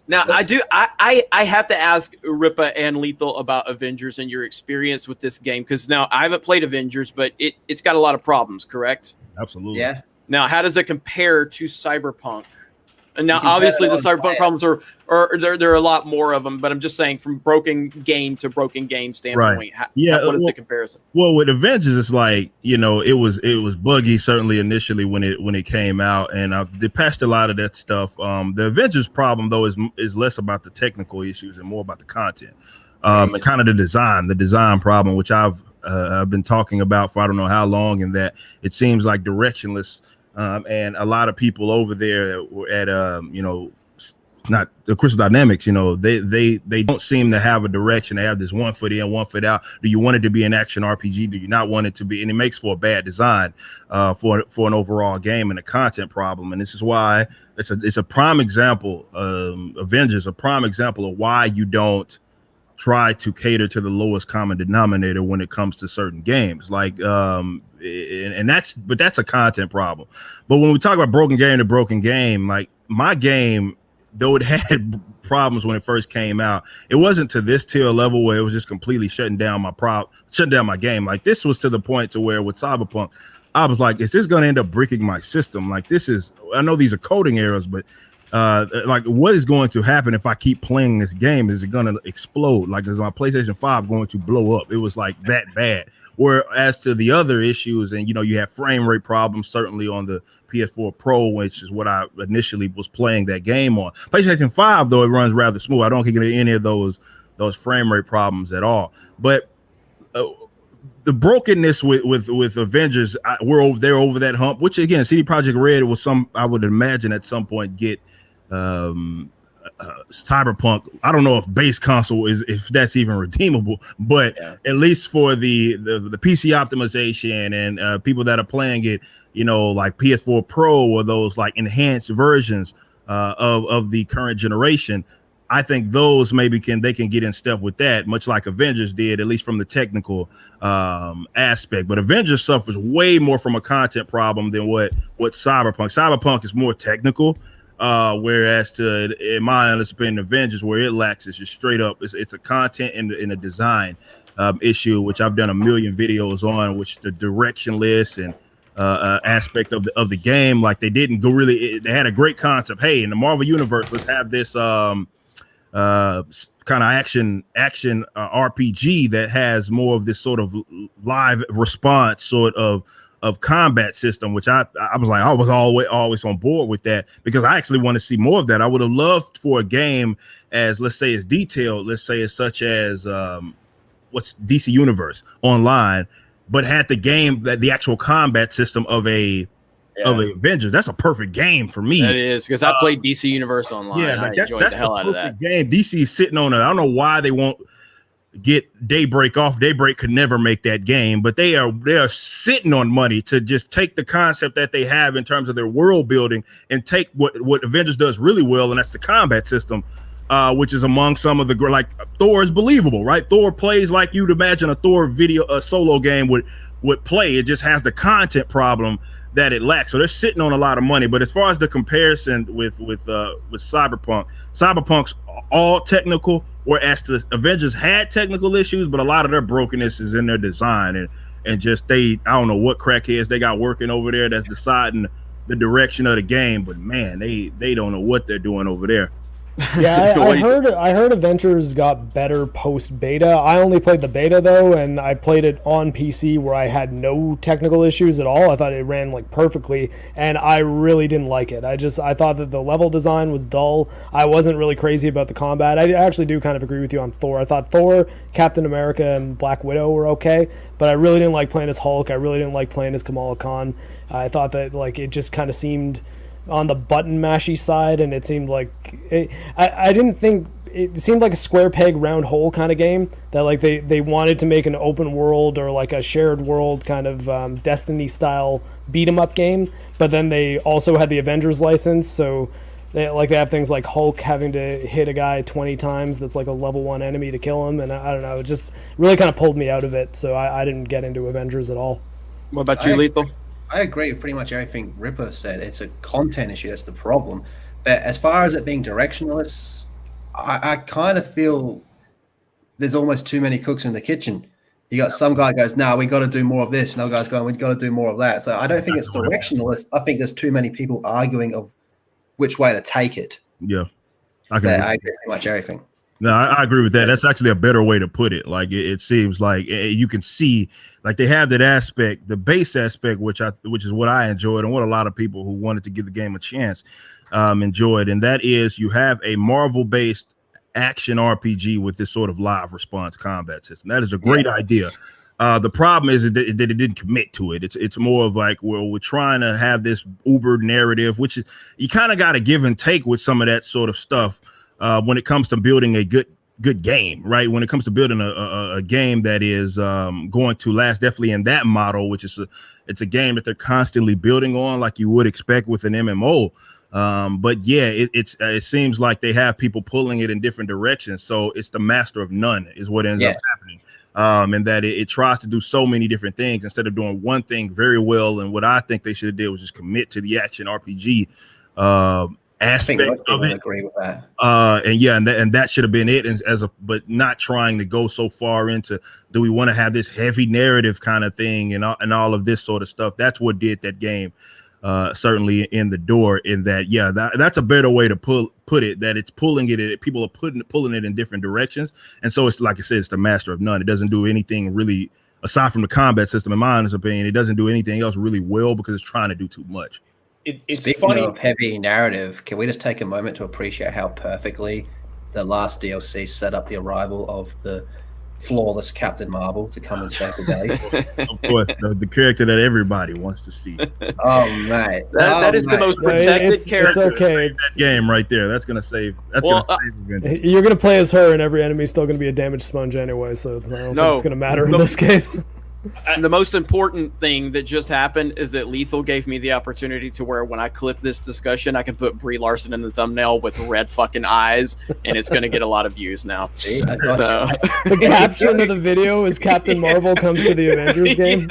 Now, I have to ask Ripa and Lethal about Avengers and your experience with this game, because now I haven't played Avengers, but it's got a lot of problems, correct? Absolutely. Yeah. Now, how does it compare to Cyberpunk? And now, obviously, the Cyberpunk problems are there are a lot more of them, but I'm just saying from broken game to broken game standpoint, Right. Yeah. what is the comparison? Well, with Avengers, it's like, you know, it was buggy certainly initially when it came out, and they patched a lot of that stuff. The Avengers problem though is less about the technical issues and more about the content, and kind of the design problem, which I've been talking about for I don't know how long, and that it seems like directionless. And a lot of people over there were at, you know, not the Crystal Dynamics, you know, they don't seem to have a direction. They have this 1 foot in, 1 foot out. Do you want it to be an action RPG? Do you not want it to be? And it makes for a bad design for an overall game and a content problem. And this is why it's a prime example. Avengers, a prime example of why you don't try to cater to the lowest common denominator when it comes to certain games. Like, and that's a content problem. But when we talk about broken game to broken game, like my game, though it had problems when it first came out, it wasn't to this tier level where it was just completely shutting down my game. Like this was to the point to where with Cyberpunk, I was like, is this going to end up bricking my system? Like I know these are coding errors, but like what is going to happen if I keep playing this game? Is it going to explode? Like is my PlayStation 5 going to blow up? It was like that bad. Whereas to the other issues, and you know, you have frame rate problems certainly on the PS4 Pro, which is what I initially was playing that game on. PlayStation 5 though, it runs rather smooth. I don't get any of those frame rate problems at all. But the brokenness with Avengers, they're over that hump. Which again, CD Projekt Red was I would imagine at some point get Cyberpunk. I don't know if base console if that's even redeemable, but at least for the PC optimization and people that are playing it, you know, like PS4 Pro or those like enhanced versions of the current generation, I think those maybe they can get in step with that, much like Avengers did, at least from the technical aspect. But Avengers suffers way more from a content problem than what Cyberpunk is more technical. Whereas in my honest opinion, Avengers, where it lacks is just straight up, it's a content and a design issue, which I've done a million videos on, which the directionless and aspect of the game, like they didn't go really, they had a great concept. Hey, in the Marvel universe, let's have this kind of action RPG that has more of this sort of live response sort of combat system, which I was always on board with that, because I actually want to see more of that. I would have loved for a game as, let's say, as detailed, let's say as such as what's DC Universe Online, but had the game that the actual combat system of a Avengers. That's a perfect game for me. That is, because I played DC Universe Online. Yeah, like I enjoyed the hell out of that game. DC is sitting on it. I don't know why they won't get Daybreak off. Daybreak could never make that game, but they are sitting on money to just take the concept that they have in terms of their world building and take what Avengers does really well, and that's the combat system, which is among some of the, like, Thor is believable, right? Thor plays like you'd imagine a solo game would play. It just has the content problem that it lacks. So they're sitting on a lot of money. But as far as the comparison with Cyberpunk's all technical, whereas the Avengers had technical issues, but a lot of their brokenness is in their design and just I don't know what crackheads they got working over there that's deciding the direction of the game. But man, they don't know what they're doing over there. Yeah, I heard Avengers got better post beta. I only played the beta though, and I played it on PC where I had no technical issues at all. I thought it ran like perfectly, and I really didn't like it. I thought that the level design was dull. I wasn't really crazy about the combat. I actually do kind of agree with you on Thor. I thought Thor, Captain America, and Black Widow were okay, but I really didn't like playing as Hulk. I really didn't like playing as Kamala Khan. I thought that like it just kind of seemed on the button mashy side, and it seemed like I didn't think it seemed like a square peg round hole kind of game that like they wanted to make an open world or like a shared world kind of Destiny style beat 'em up game, but then they also had the Avengers license, so they have things like Hulk having to hit a guy 20 times that's like a level 1 enemy to kill him, and I don't know, it just really kind of pulled me out of it, so I didn't get into Avengers at all. What about you, Lethal? I agree with pretty much everything Ripper said. It's a content issue that's the problem. But as far as it being directionless, I kind of feel there's almost too many cooks in the kitchen. You got some guy goes, "No, we got to do more of this," and other guys going, "We got to do more of that." So I don't think it's directional. I think there's too many people arguing of which way to take it. Yeah, I agree with pretty much everything. No, I agree with that. That's actually a better way to put it. Like it seems like you can see, like they have that aspect, the base aspect, which is what I enjoyed and what a lot of people who wanted to give the game a chance enjoyed, and that is you have a Marvel-based action RPG with this sort of live response combat system. That is a great idea. The problem is that it didn't commit to it. It's more of like, well, we're trying to have this Uber narrative, which is you kind of got to give and take with some of that sort of stuff when it comes to building a good game, right? When it comes to building a game that is going to last, definitely in that model, which is it's a game that they're constantly building on, like you would expect with an MMO. But yeah, it seems like they have people pulling it in different directions. So it's the master of none is what ends up happening. And that it tries to do so many different things instead of doing one thing very well. And what I think they should have did was just commit to the action RPG aspect of it. Agree with that. And that should have been it. But not trying to go so far into, do we want to have this heavy narrative kind of thing and all of this sort of stuff? That's what did that game certainly in the door. In that, that's a better way to put it. That it's pulling it. People are pulling it in different directions, and so it's like I said, it's the master of none. It doesn't do anything really aside from the combat system. In my honest opinion, it doesn't do anything else really well because it's trying to do too much. It's Speaking funny of heavy narrative, can we just take a moment to appreciate how perfectly the last DLC set up the arrival of the flawless Captain Marvel to come and save the day? Of course, the character that everybody wants to see. Oh, mate. That is the most protected character. It's okay. That game right there. That's going to save. You're going to play as her, and every enemy's still going to be a damage sponge anyway, so I don't think it's going to matter in this case. The most important thing that just happened is that Lethal gave me the opportunity to where when I clip this discussion, I can put Brie Larson in the thumbnail with red fucking eyes, and it's going to get a lot of views now. The caption of the video is Captain Marvel comes to the Avengers game.